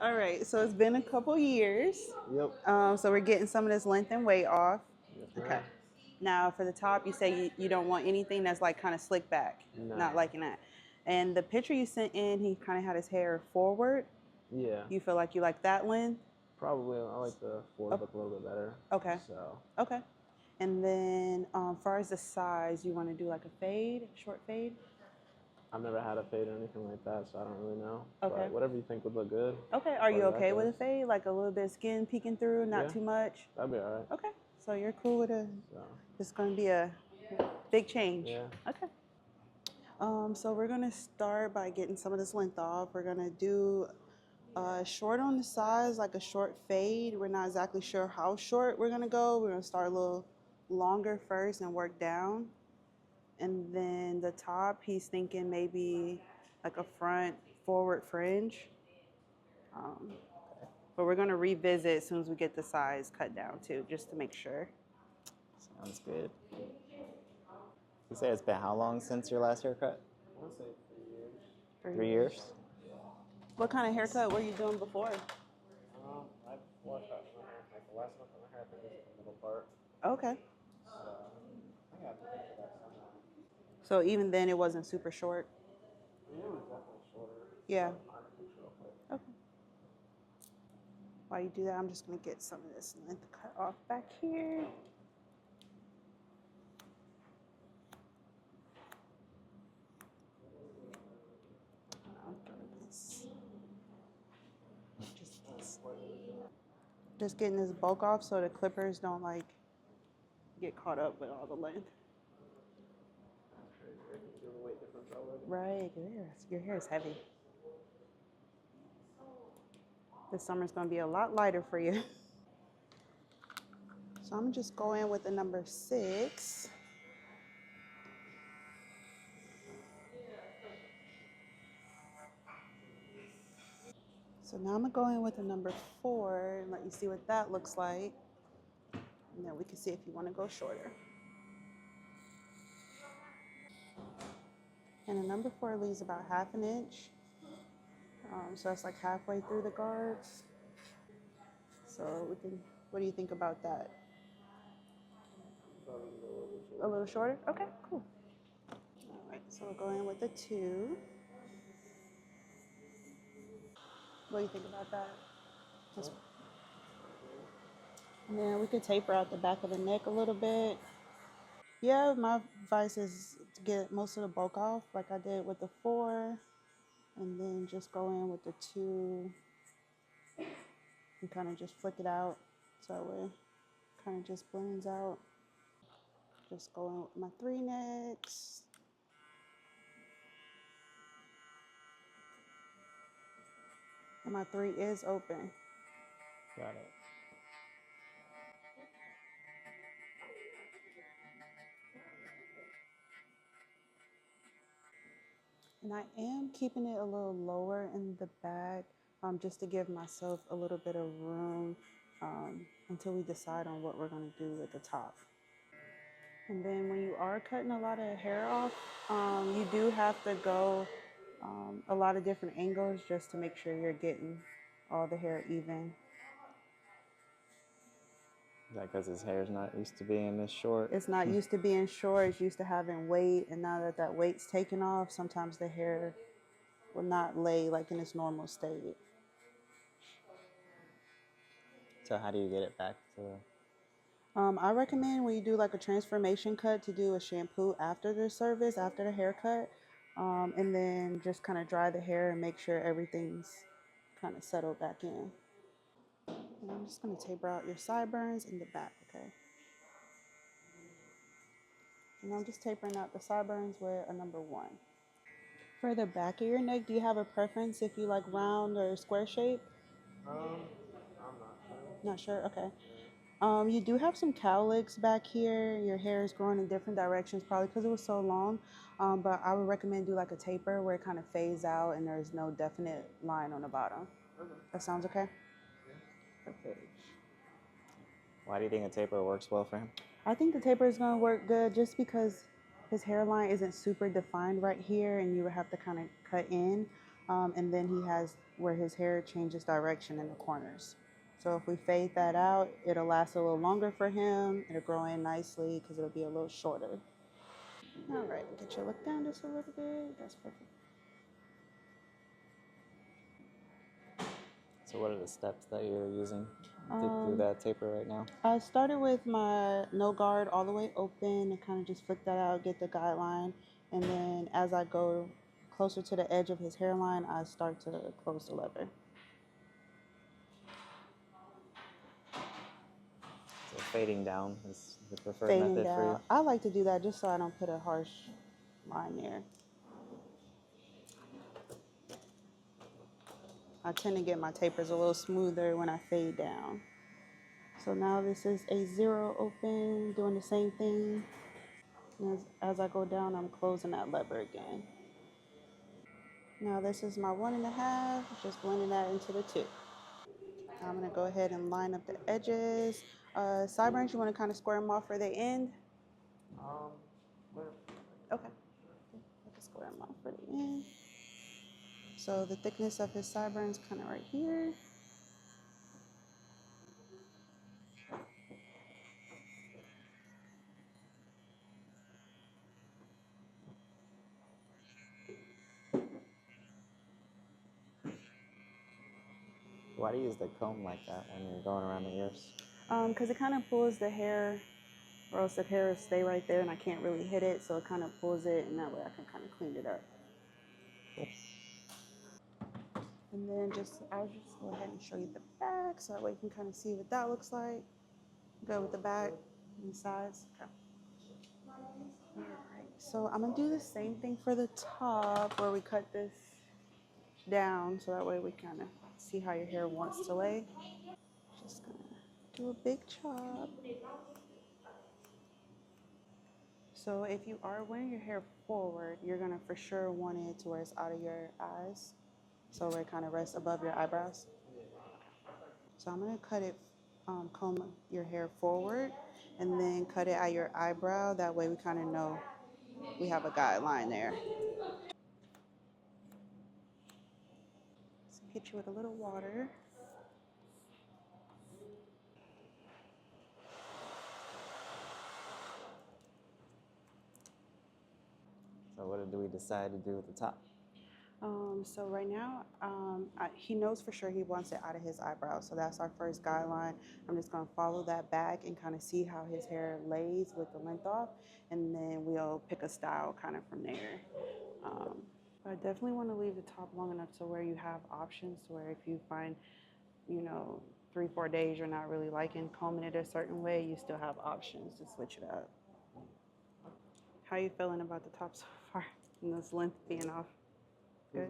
All right, so it's been a couple years. Yep. So we're getting some of this length and weight off. Yes, Okay. ma'am. Now for the top, you say you don't want anything that's like kind of slick back. No. Not liking that. And the picture you sent in, he kind of had his hair forward. Yeah. You feel like you like that length? Probably I like the forward look a little bit better. Okay. So. Okay. And then far as the size, you want to do like a fade, short fade? I've never had a fade or anything like that, so I don't really know. Okay. But whatever you think would look good. Okay. Are you okay with a fade? Like a little bit of skin peeking through, not too much? That'd be all right. Okay. So you're cool with it? So. It's going to be a big change. Yeah. Okay. So we're going to start by getting some of this length off. We're going to do short on the sides, like a short fade. We're not exactly sure how short we're going to go. We're going to start a little longer first and work down. And then the top, he's thinking maybe like a front forward fringe. But we're going to revisit as soon as we get the size cut down too, just to make sure. Sounds good. You say it's been how long since your last haircut? I want to say 3 years. 3 years? What kind of haircut were you doing before? I washed out my hair. Like the last one on my hair, I think was the middle part. Okay. So I think I have to picture that somewhere. So even then it wasn't super short? Yeah, it was definitely shorter. Yeah. I'll picture real quick. Okay. While you do that, I'm just going to get some of this length cut off back here. Just getting this bulk off so the clippers don't like get caught up with all the length. Right, your hair is heavy. This summer's gonna be a lot lighter for you. So I'm just going with the number 6. So now I'm gonna go in with the number 4 and let you see what that looks like. And then we can see if you wanna go shorter. And the number 4 leaves about 1/2 inch. So that's like halfway through the guards. So what do you think about that? A little shorter? Okay, cool. All right, so we'll go in with the 2. What do you think about that? And then we could taper out the back of the neck a little bit. Yeah, my advice is to get most of the bulk off like I did with the 4. And then just go in with the 2 and kind of just flick it out so it kind of just blends out. Just go in with my 3 next. And my 3 is open. Got it. And I am keeping it a little lower in the back just to give myself a little bit of room until we decide on what we're going to do at the top. And then when you are cutting a lot of hair off, you do have to go a lot of different angles just to make sure you're getting all the hair even. Is that because his hair's not used to being this short? It's not used to being short. It's used to having weight. And now that that weight's taken off, sometimes the hair will not lay like in its normal state. So how do you get it back to... I recommend when you do like a transformation cut to do a shampoo after the service, after the haircut, and then just kind of dry the hair and make sure everything's kind of settled back in. And I'm just going to taper out your sideburns in the back, okay? And I'm just tapering out the sideburns with a number 1. For the back of your neck, do you have a preference if you like round or square shape? I'm not sure. Not sure? Okay. You do have some cowlicks back here. Your hair is growing in different directions, probably because it was so long. But I would recommend do like a taper where it kind of fades out and there's no definite line on the bottom. Okay. That sounds okay? Yeah. Perfect. Why do you think a taper works well for him? I think the taper is going to work good just because his hairline isn't super defined right here and you would have to kind of cut in. And then he has where his hair changes direction in the corners. So if we fade that out, it'll last a little longer for him. It'll grow in nicely because it'll be a little shorter. All right, get your look down just a little bit. That's perfect. So what are the steps that you're using to do that taper right now? I started with my no guard all the way open and kind of just flick that out, get the guideline. And then as I go closer to the edge of his hairline, I start to close the lever. So fading down is the preferred Fading method for you? down. I like to do that just so I don't put a harsh line there. I tend to get my tapers a little smoother when I fade down. So now this is a 0 open, doing the same thing. And as I go down, I'm closing that lever again. Now this is my 1.5, just blending that into the 2. I'm gonna go ahead and line up the edges. Sideburns, you wanna kind of square them off where they end? Where? Okay, I can square them off where they end. So the thickness of his sideburns kind of right here. Why do you use the comb like that when you're going around the ears? Because it kind of pulls the hair, or else the hair will stay right there and I can't really hit it, so it kind of pulls it, and that way I can kind of clean it up. And then I'll just go ahead and show you the back, so that way you can kind of see what that looks like. Go with the back and the sides. Okay. All right, so I'm gonna do the same thing for the top where we cut this down, so that way we kind of see how your hair wants to lay. Just gonna do a big chop. So if you are wearing your hair forward, you're gonna for sure want it to where it's out of your eyes, so where it kind of rests above your eyebrows. So I'm gonna comb your hair forward, and then cut it at your eyebrow. That way we kind of know we have a guideline there. So hit you with a little water. So what did we decide to do with the top? So right now, he knows for sure he wants it out of his eyebrows. So that's our first guideline. I'm just gonna follow that back and kind of see how his hair lays with the length off, and then we'll pick a style kind of from there. I definitely want to leave the top long enough to where you have options, to where if you find, you know, 3, 4 days you're not really liking combing it a certain way, you still have options to switch it up. How are you feeling about the top so far and this length being off? Good.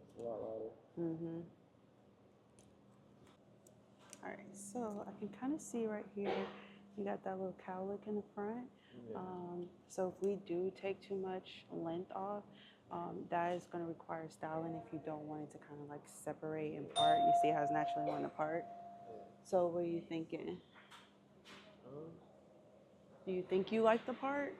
It's a lot lighter. All right, so I can kind of see right here, you got that little cowlick in the front. Yeah. So if we do take too much length off, that is going to require styling if you don't want it to kind of like separate and part. You see how it's naturally going to part. So what are you thinking? Do you think you like the part?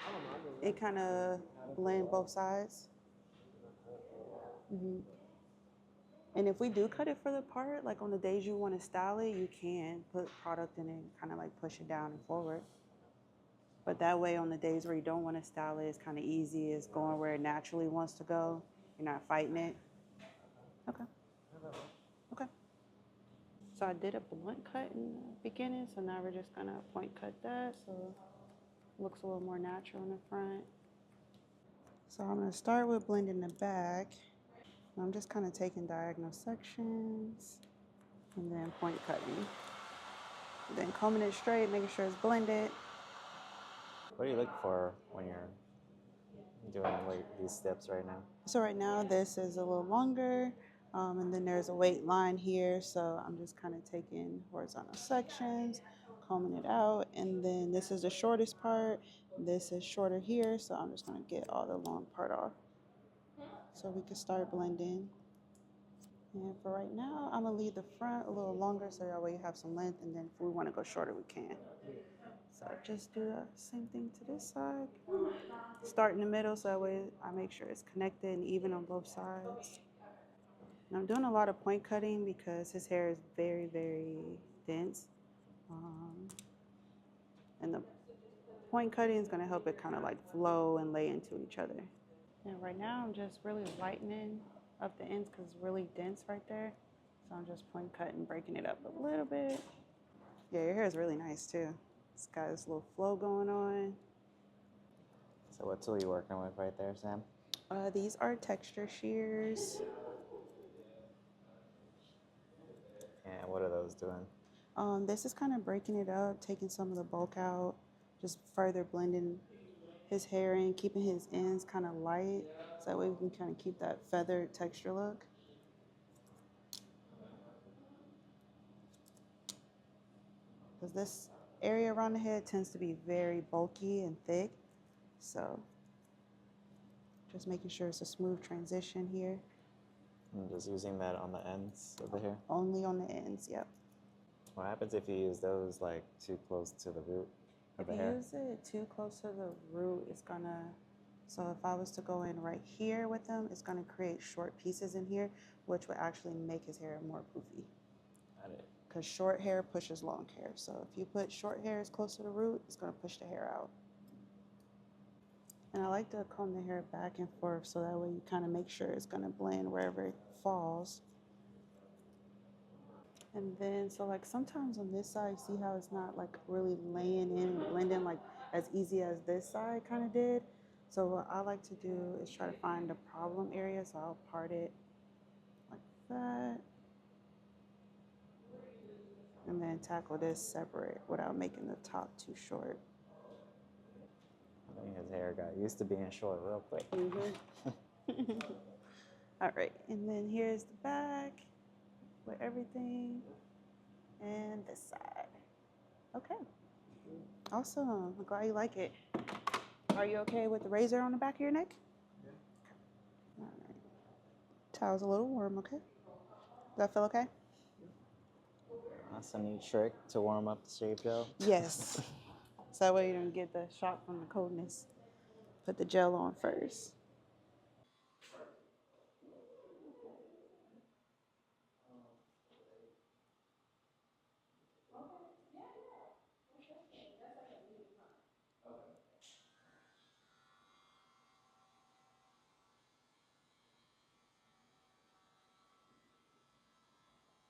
I don't know. I just It kind of blend both sides. And if we do cut it for the part, like on the days you want to style it, you can put product in it and kind of like push it down and forward. But that way, on the days where you don't want to style it, it's kind of easy. It's going where it naturally wants to go. You're not fighting it. Okay. Okay. So I did a blunt cut in the beginning, so now we're just gonna point cut that so it looks a little more natural in the front. So I'm gonna start with blending the back. I'm just kind of taking diagonal sections and then point cutting. Then combing it straight, making sure it's blended. What do you look for when you're doing these steps right now? So right now this is a little longer, and then there's a weight line here. So I'm just kind of taking horizontal sections, combing it out, and then this is the shortest part. This is shorter here, so I'm just gonna get all the long part off so we can start blending. And for right now, I'm gonna leave the front a little longer so that way you have some length, and then if we wanna go shorter, we can. So just do the same thing to this side. Start in the middle so that way I make sure it's connected and even on both sides. And I'm doing a lot of point cutting because his hair is very, very dense. And the point cutting is going to help it kind of like flow and lay into each other. And right now I'm just really lightening up the ends because it's really dense right there. So I'm just point cutting, breaking it up a little bit. Yeah, your hair is really nice too. It's got this little flow going on. So what tool are you working with right there, Sam? These are texture shears. And what are those doing? This is kind of breaking it up, taking some of the bulk out, just further blending his hair in, keeping his ends kind of light, so that way we can kind of keep that feathered texture look. Because this area around the head tends to be very bulky and thick, so just making sure it's a smooth transition here. I'm just using that on the ends of the hair? Only on the ends, yep. What happens if you use those like too close to the root of the If you hair? use it too close to the root, it's gonna, so if I was to go in right here with them, it's gonna create short pieces in here, which would actually make his hair more poofy. Got it. Because short hair pushes long hair. So if you put short hairs close to the root, it's gonna push the hair out. And I like to comb the hair back and forth so that way you kind of make sure it's gonna blend wherever it falls. And then, so like sometimes on this side, see how it's not like really laying in and blending like as easy as this side kind of did. So what I like to do is try to find the problem area. So I'll part it like that. And then tackle this separate without making the top too short. I think his hair got used to being short real quick. Mm-hmm. All right, and then here's the back with everything, and this side. Okay, awesome. I'm glad you like it. Are you okay with the razor on the back of your neck? Yeah. All right. Towel's a little warm, okay? Does that feel okay? That's a new trick to warm up the shave gel. Yes. So that way you don't get the shock from the coldness. Put the gel on first.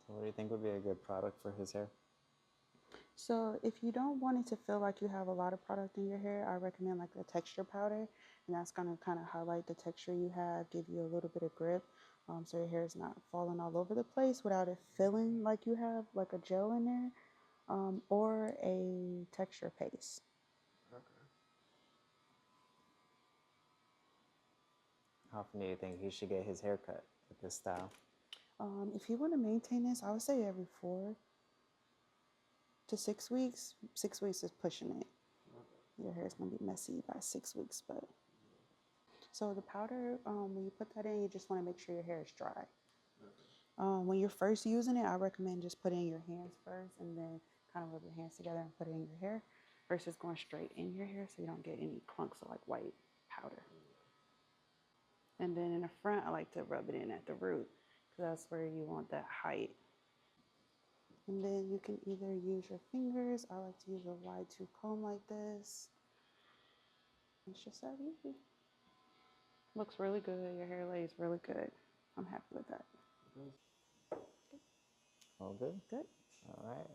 So what do you think would be a good product for his hair? So if you don't want it to feel like you have a lot of product in your hair, I recommend like a texture powder, and that's gonna kind of highlight the texture you have, give you a little bit of grip, so your hair is not falling all over the place without it feeling like you have like a gel in there, or a texture paste. Okay. How often do you think he should get his hair cut with this style? If you want to maintain this, I would say every 4 to 6 weeks. 6 weeks is pushing it. Your hair is gonna be messy by 6 weeks, but so the powder, when you put that in, you just want to make sure your hair is dry. When you're first using it, I recommend just putting it in your hands first and then kind of rub your hands together and put it in your hair versus going straight in your hair so you don't get any clumps of like white powder. And then in the front, I like to rub it in at the root because that's where you want that height. And then you can either use your fingers. I like to use a wide tooth comb like this. It's just that easy. Looks really good. Your hair lays really good. I'm happy with that. All good? Good. All right.